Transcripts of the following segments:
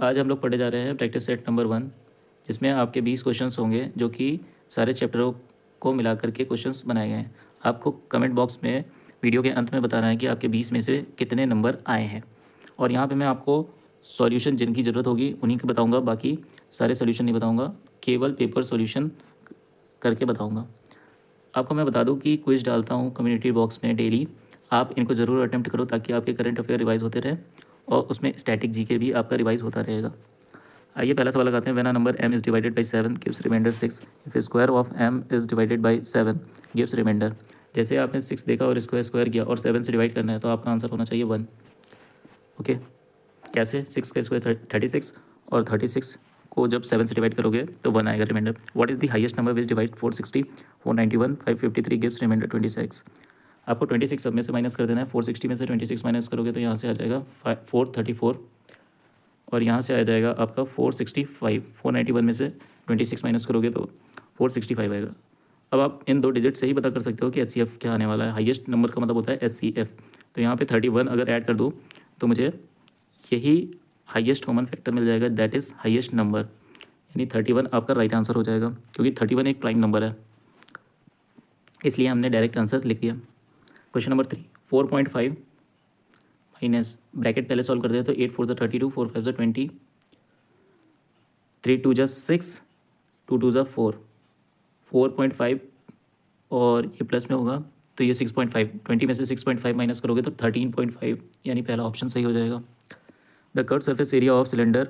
आज हम लोग पढ़े जा रहे हैं प्रैक्टिस सेट नंबर 1, जिसमें आपके 20 क्वेश्चंस होंगे जो कि सारे चैप्टरों को मिला करके क्वेश्चंस बनाए गए हैं। आपको कमेंट बॉक्स में वीडियो के अंत में बताना है कि आपके 20 में से कितने नंबर आए हैं। और यहाँ पे मैं आपको सॉल्यूशन जिनकी ज़रूरत होगी उन्हीं के बताऊँगा, बाकी सारे सॉल्यूशन नहीं बताऊँगा, केवल पेपर सॉल्यूशन करके बताऊँगा। आपको मैं बता दूं कि क्विज डालता हूं कम्युनिटी बॉक्स में डेली। आप इनको ज़रूर अटेम्प्ट करो ताकि आपके करंट अफेयर रिवाइज होते रहे और उसमें स्टैटिक जीके भी आपका रिवाइज होता रहेगा। आइए पहला सवाल लगाते हैं। When a number m is divided by 7 gives remainder 6, if square of m is divided by 7 gives remainder. जैसे आपने 6 देखा और इसको स्क्वायर किया और 7 से डिवाइड करना है तो आपका आंसर होना चाहिए 1। ओके, कैसे? 6 का स्क्वायर 36 और 36 को जब 7 से डिवाइड करोगे तो 1 आएगा remainder. What is the highest number which divide 460 491 553 gives remainder 26। आपको 26 सब में से माइनस कर देना है। 460 में से 26 माइनस करोगे तो यहाँ से आ जाएगा 434 और यहाँ से आ जाएगा आपका 465। 491 में से 26 माइनस करोगे तो 465 आएगा। अब आप इन दो डिजिट से ही पता कर सकते हो कि HCF क्या आने वाला है। हाईएस्ट नंबर का मतलब होता है HCF। तो यहाँ पे 31 अगर ऐड कर दूँ तो मुझे यही हाईएस्ट कॉमन फैक्टर मिल जाएगा, दैट इज़ हाईएस्ट नंबर, यानी 31 आपका राइट आंसर हो जाएगा क्योंकि 31 एक प्राइम नंबर है, इसलिए हमने डायरेक्ट आंसर लिख दिया। क्वेश्चन नंबर 3, 4.5 माइनस ब्रैकेट पहले सॉल्व कर दे तो 8 4 ज़ा 32, 4 5 ज़ा 20, 3 2 ज़ा 6, 2 2 ज़ा 4, 4.5 और ये प्लस में होगा तो ये 6.5, 20 में से 6.5 माइनस करोगे तो 13.5, यानी पहला ऑप्शन सही हो जाएगा। The curve surface area of cylinder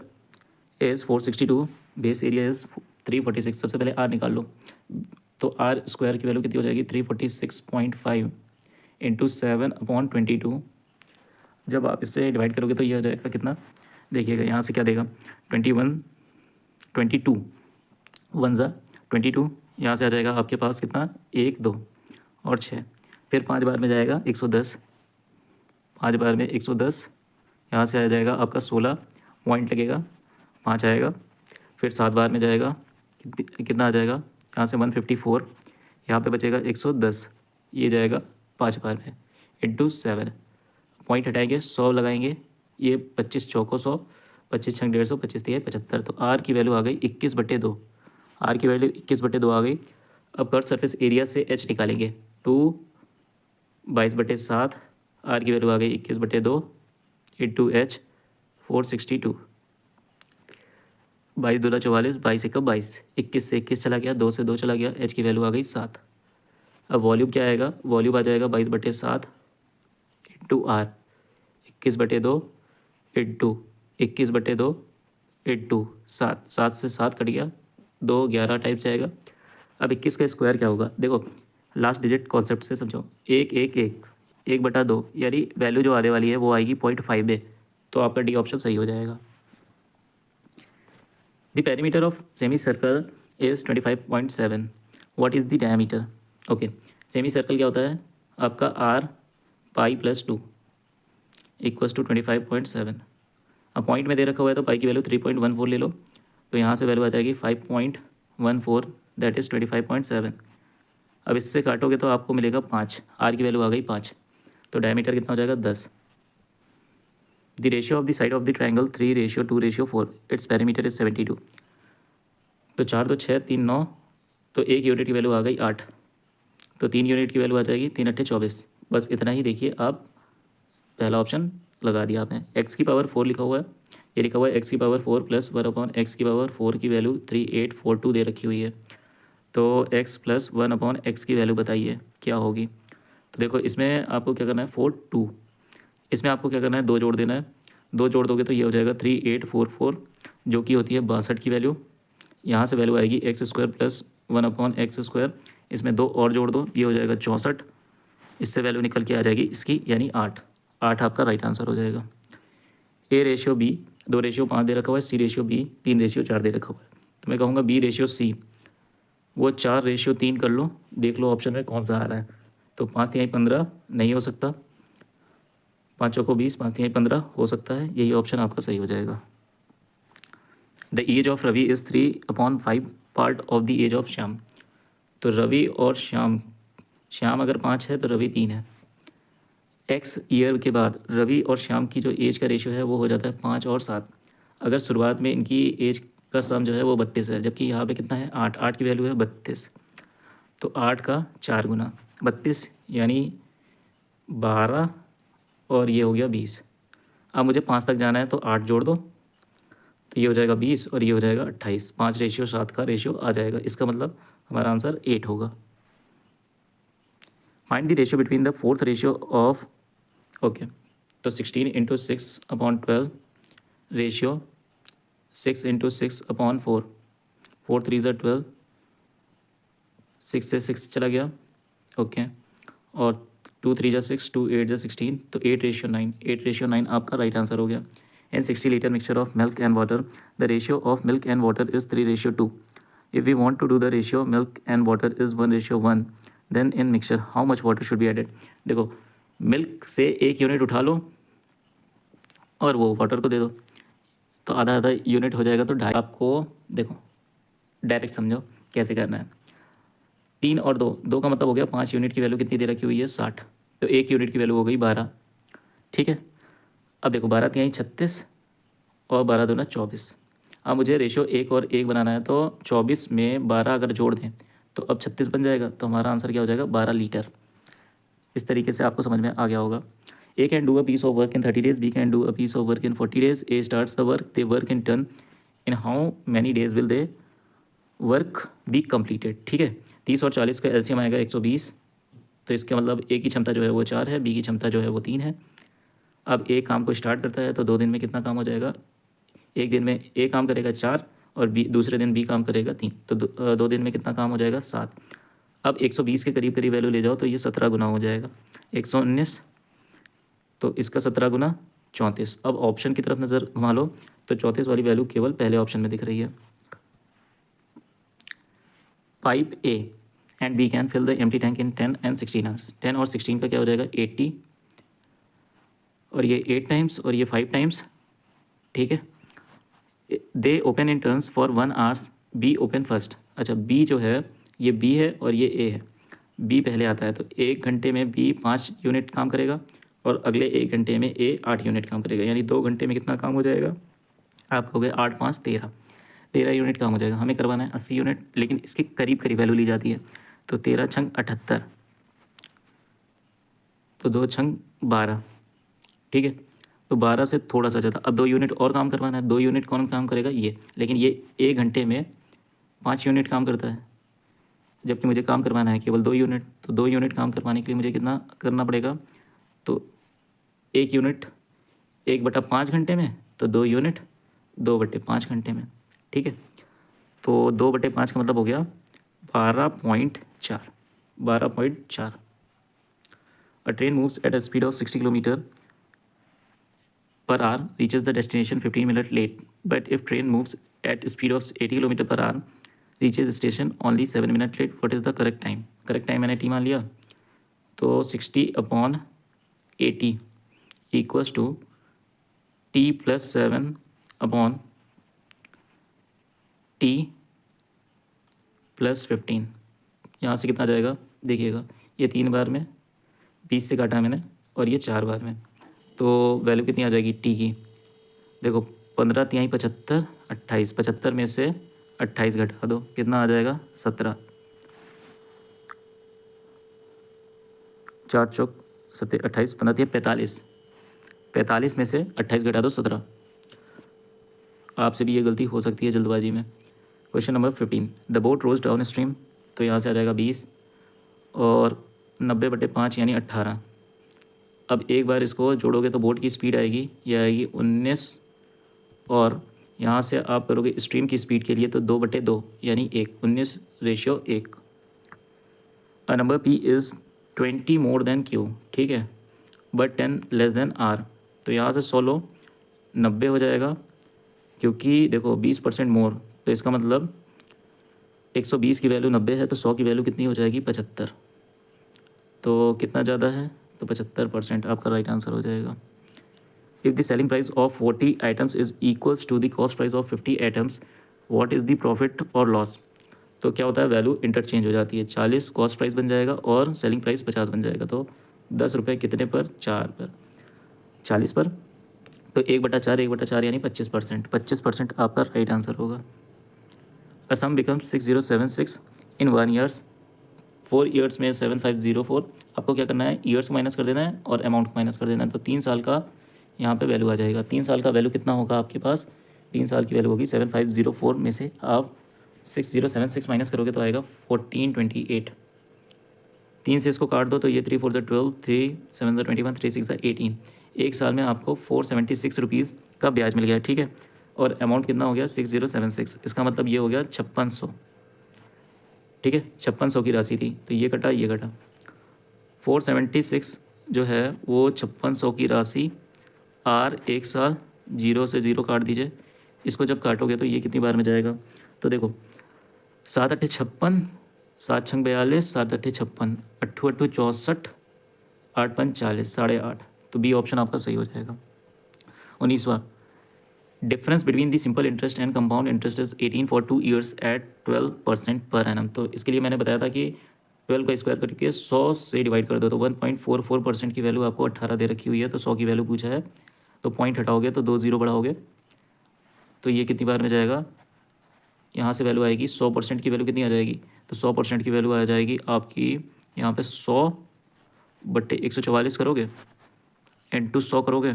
is 462, base area is 346। सबसे पहले आर निकाल लो तो आर स्क्वायर की वैल्यू कितनी हो जाएगी 346.5 इंटू 7/22। जब आप इससे डिवाइड करोगे तो ये हो जाएगा कितना, देखिएगा यहाँ से क्या देगा 21 22 1 ज़ा 22, यहाँ से आ जाएगा आपके पास कितना 1 2 और 6, फिर 5 बार में जाएगा 110, 5 बार में 110, यहाँ से आ जाएगा आपका 16 पॉइंट लगेगा, 5 आएगा, फिर 7 बार में जाएगा कितना आ जाएगा यहाँ से 154, यहाँ पे बचेगा 110, ये जाएगा 5 बार में इंटू 7, पॉइंट हटाएंगे 100 लगाएंगे, ये 25 चौको 100, 25 छंग 150, 25 दिए 75, तो आर की वैल्यू आ गई 21/2। आर की वैल्यू 21/2 आ गई। अब कर्व सरफेस एरिया से एच निकालेंगे, 2 22/7, आर की वैल्यू आ गई 21/2 इंटू एच 462, 22 दूना 44, 22 एकम 22, 21 से 21 चला गया, 2 से 2 चला गया, एच की वैल्यू आ गई 7। अब वॉल्यूम क्या आएगा, वॉल्यूम आ जाएगा 22/7 इंटू आर, 21/2 इंटू 21/2 इंटू 7, 7 से 7 कट गया, 2 11 टाइप से आएगा। अब 21 का स्क्वायर क्या होगा, देखो लास्ट डिजिट कॉन्सेप्ट से समझो, 1/2, यानी वैल्यू जो आने वाली है वो आएगी 0.5 में, तो आपका डी ऑप्शन सही हो जाएगा। The perimeter of semi circle is 25.7, what is the diameter. Okay, semi circle क्या होता है आपका r pi plus 2 equals to 25.7। अब पॉइंट में दे रखा हुआ है तो पाई की वैल्यू 3.14 ले लो, तो यहाँ से वैल्यू आ जाएगी 5.14, दैट इज़ 25.7। अब इससे काटोगे तो आपको मिलेगा 5, आर की वैल्यू आ गई 5, तो डायमीटर कितना हो जाएगा 10। The ratio of the side of the triangle 3:2:4, its perimeter is 72। तो 4 2 6 3 9, तो 1 यूनिट की वैल्यू आ गई 8, तो 3 यूनिट की वैल्यू आ जाएगी 3 8 24। बस इतना ही देखिए आप, पहला ऑप्शन लगा दिया आपने। x की पावर 4 लिखा हुआ है, ये लिखा हुआ है x की पावर 4 प्लस 1/x की पावर 4 की वैल्यू 3842 दे रखी हुई है, तो x प्लस 1/x की वैल्यू बताइए क्या होगी। तो देखो इसमें आपको क्या करना है 42, इसमें आपको क्या करना है 2 जोड़ देना है, 2 जोड़ दोगे तो ये हो जाएगा 3844, जो कि होती है 62 की वैल्यू। यहाँ से वैल्यू आएगी x² प्लस 1/x², इसमें 2 और जोड़ दो, ये हो जाएगा 64, इससे वैल्यू निकल के आ जाएगी इसकी यानी 8। आपका राइट आंसर हो जाएगा। A/B 2:5 दे रखा हुआ है, C/B 3:4 दे रखा हुआ है, तो मैं कहूँगा B/C, वो 4:3 कर लो, देख लो ऑप्शन में कौन सा आ रहा है। तो 5 तिहाई 15 नहीं हो सकता, 5 चौको 20, 5 तिहाई 15 हो सकता है, यही ऑप्शन आपका सही हो जाएगा। The age of Ravi is 3/5 part of the age of Shyam. तो रवि और श्याम अगर 5 है तो रवि 3 है। x ईयर के बाद रवि और श्याम की जो एज का रेशियो है वो हो जाता है 5 और 7। अगर शुरुआत में इनकी एज का सम जो है वो 32 है, जबकि यहाँ पे कितना है 8, 8 की वैल्यू है 32, तो 8 का 4 गुना 32 यानी 12, और ये हो गया 20। अब मुझे 5 तक जाना है तो 8 जोड़ दो, तो ये हो जाएगा 20 और ये हो जाएगा 28, 5:7 का रेशियो आ जाएगा। इसका मतलब हमारा आंसर 8 होगा। Find the ratio between the fourth ratio of, okay, तो 16 इंटू 6/12 रेशियो 6 इंटू 6/4, 4 3 ज़ा 12, 6 से 6 चला गया, ओके, और 2 3 ज़ा 6, 2 8 ज़ा 16, तो 8:9, 8:9 आपका राइट आंसर हो गया। And 60 litre mixture of milk and water, the ratio of milk and water is 3:2। If we want to do the ratio milk and water is 1:1, then in mixture how much water should be added. देखो, milk से 1 unit उठा लो और वो water को दे दो, तो आधा आधा यूनिट हो जाएगा, तो ढाई। आपको देखो डायरेक्ट समझो कैसे करना है। 3 और 2, 2 का मतलब हो गया 5 यूनिट की वैल्यू कितनी दे रखी हुई है 60, तो 1 यूनिट की वैल्यू हो गई 12, ठीक है। अब देखो 12 3 36 और 12 दूना 24। अब मुझे रेशियो 1 और 1 बनाना है, तो 24 में 12 अगर जोड़ दें तो अब 36 बन जाएगा, तो हमारा आंसर क्या हो जाएगा 12 लीटर। इस तरीके से आपको समझ में आ गया होगा। A can do a piece of work in 30 days, B can do a piece of work in 40 days, A starts the work, they work in turn, in how many days will they work be completed, ठीक है। 30 और 40 का LCM आएगा 120, तो इसका मतलब ए की क्षमता जो है वो 4 है, बी की क्षमता जो है वो 3 है। अब ए काम को स्टार्ट करता है तो 2 दिन में कितना काम हो जाएगा, एक दिन में ए काम करेगा 4 और बी दूसरे दिन बी काम करेगा 3, तो 2 दिन में कितना काम हो जाएगा 7। अब 120 के करीब करीब वैल्यू ले जाओ तो ये 17 गुना हो जाएगा, 119, तो इसका 17 गुना 34। अब ऑप्शन की तरफ नज़र घुमा लो तो 34 वाली वैल्यू केवल पहले ऑप्शन में दिख रही है। Pipe A and B can fill the empty tank in 10 and 16 hours. 10 और 16 का क्या हो जाएगा 80, और ये 8 टाइम्स और ये 5 टाइम्स, ठीक है। दे open in turns for 1 hours, be open first. अच्छा, बी जो है ये बी है और ये ए है, बी पहले आता है, तो 1 घंटे में बी 5 यूनिट काम करेगा और अगले 1 घंटे में ए 8 यूनिट काम करेगा, यानी 2 घंटे में कितना काम हो जाएगा आपका हो गया 8 5 13, 13 यूनिट काम हो जाएगा। हमें करवाना है 80 यूनिट, लेकिन इसके करीब करीब वैल्यू ली जाती है, तो 13 छंग 78, तो 2 छंग 12, ठीक है। तो 12 से थोड़ा सा ज़्यादा, अब 2 यूनिट और काम करवाना है। 2 यूनिट कौन काम करेगा ये, लेकिन ये 1 घंटे में 5 यूनिट काम करता है, जबकि मुझे काम करवाना है केवल 2 यूनिट, तो 2 यूनिट काम करवाने के लिए मुझे कितना करना पड़ेगा, तो 1 यूनिट 1/5 घंटे में, तो 2 यूनिट 2/5 घंटे में, ठीक है। तो 2/5 का मतलब हो गया 12.4, 12.4। अ train moves at a speed of 60 kilometre per hour reaches the destination 15 minutes late, but if train moves at speed of 80 kilometre per hour reaches station only 7 minutes late, what is the correct time? Correct time मैंने T मान लिया, तो 60/80 equals to T plus 7/टी plus 15। यहाँ से कितना जाएगा देखिएगा, ये 3 बार में 20 से काटा मैंने और ये 4 बार में, तो वैल्यू कितनी आ जाएगी टी की, देखो 15 तिहाई 75, 28, 75 में से 28 घटा दो, कितना आ जाएगा 17, 4 चौक 7 28, 15 तिहाई 45, 45 में से 28 घटा दो 17। आपसे भी ये गलती हो सकती है जल्दबाजी में। Question number 15, the boat rows downstream, तो यहाँ से आ जाएगा 20 और 90/5 यानी 18। अब एक बार इसको जोड़ोगे तो बोट की स्पीड आएगी, ये आएगी 19, और यहाँ से आप करोगे स्ट्रीम की स्पीड के लिए तो 2/2 यानी 1, 19:1। A number P is 20 more than Q, ठीक है, बट 10 लेस देन आर, तो यहाँ से 16 90 हो जाएगा, क्योंकि देखो 20% मोर, तो इसका मतलब 120 की वैल्यू 90 है, तो 100 की वैल्यू कितनी हो जाएगी 75, तो कितना ज़्यादा है, तो 75% आपका राइट आंसर हो जाएगा। If the selling price of 40 items is equals to the cost price of 50 items, what is the profit or loss? तो क्या होता है वैल्यू इंटरचेंज हो जाती है, 40 कॉस्ट प्राइस बन जाएगा और सेलिंग प्राइस 50 बन जाएगा, तो 10 रुपये कितने पर, 4 पर, 40 पर, तो 1/4 यानी 25%। 25% आपका राइट आंसर होगा। असम बिकम 6076 इन 1 ईयर्स। 4 ईयर्स में 7504। आपको क्या करना है, ईयर्स को माइनस कर देना है और अमाउंट को माइनस कर देना है। तो 3 साल का यहाँ पे वैल्यू आ जाएगा। 3 साल का वैल्यू कितना होगा आपके पास, 3 साल की वैल्यू होगी 7504 में से आप 6076 माइनस करोगे तो आएगा 1428। 3 से इसको काट दो तो ये 3 4 12, 3 7 21, 3 6 18। 1 साल में आपको 476 रुपीज़ का ब्याज मिल गया, ठीक है। और अमाउंट कितना हो गया 6076, इसका मतलब ये हो गया 5600, ठीक है। 5600 की राशि थी तो ये कटा, ये कटा। 476 जो है वो 5600 की राशि आर 1 साल, 0 से 0 काट दीजिए। इसको जब काटोगे तो ये कितनी बार में जाएगा, तो देखो 7 8 56, 7 6 42, 7 8 56, 8 8 64, 8 5 40, 8.5। तो बी ऑप्शन आपका सही हो जाएगा। 19वां, difference between the simple interest and compound interest is 18 for 2 years at 12% per annum. तो इसके लिए मैंने बताया था कि 12 का स्क्वायर करके 100 से डिवाइड कर दो तो 1.44% की वैल्यू आपको 18 दे रखी हुई है। तो 100 की वैल्यू पूछा है तो पॉइंट हटाओगे तो 2 0 बढ़ाओगे तो ये कितनी बार में जाएगा, यहाँ से वैल्यू आएगी 100% की वैल्यू कितनी आ जाएगी, तो 100% की वैल्यू आ जाएगी आपकी यहाँ पे 100/144 करोगे, इंटू 100 करोगे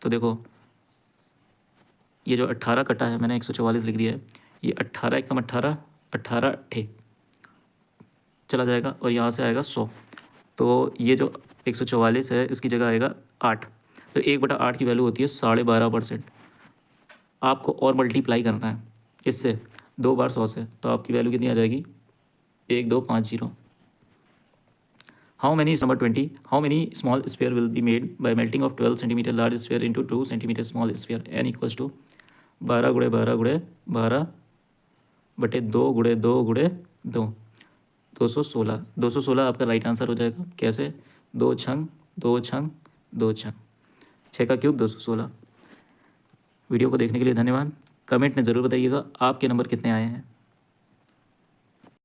तो देखो ये जो 18 कटा है मैंने 144 लिख दिया है, ये 18 एकम 18, 18 अट्ठे चला जाएगा और यहाँ से आएगा 100। तो ये जो 144 है इसकी जगह आएगा 8। तो 1/8 की वैल्यू होती है 12.5%। आपको और मल्टीप्लाई करना है इससे 2 बार 100 से, तो आपकी वैल्यू कितनी आ जाएगी 1250। How many number 20, how many small sphere will be made by melting of 12 centimetre large sphere into 2 centimetre small sphere, n equals to 12 × 12 × 12/2 × 2 × 2, 216। 216 आपका राइट आंसर हो जाएगा। कैसे, 2 छंग 2 छंग 2 छंग, 6 का क्यूब 216। वीडियो को देखने के लिए धन्यवाद। कमेंट में ज़रूर बताइएगा आपके नंबर कितने आए हैं।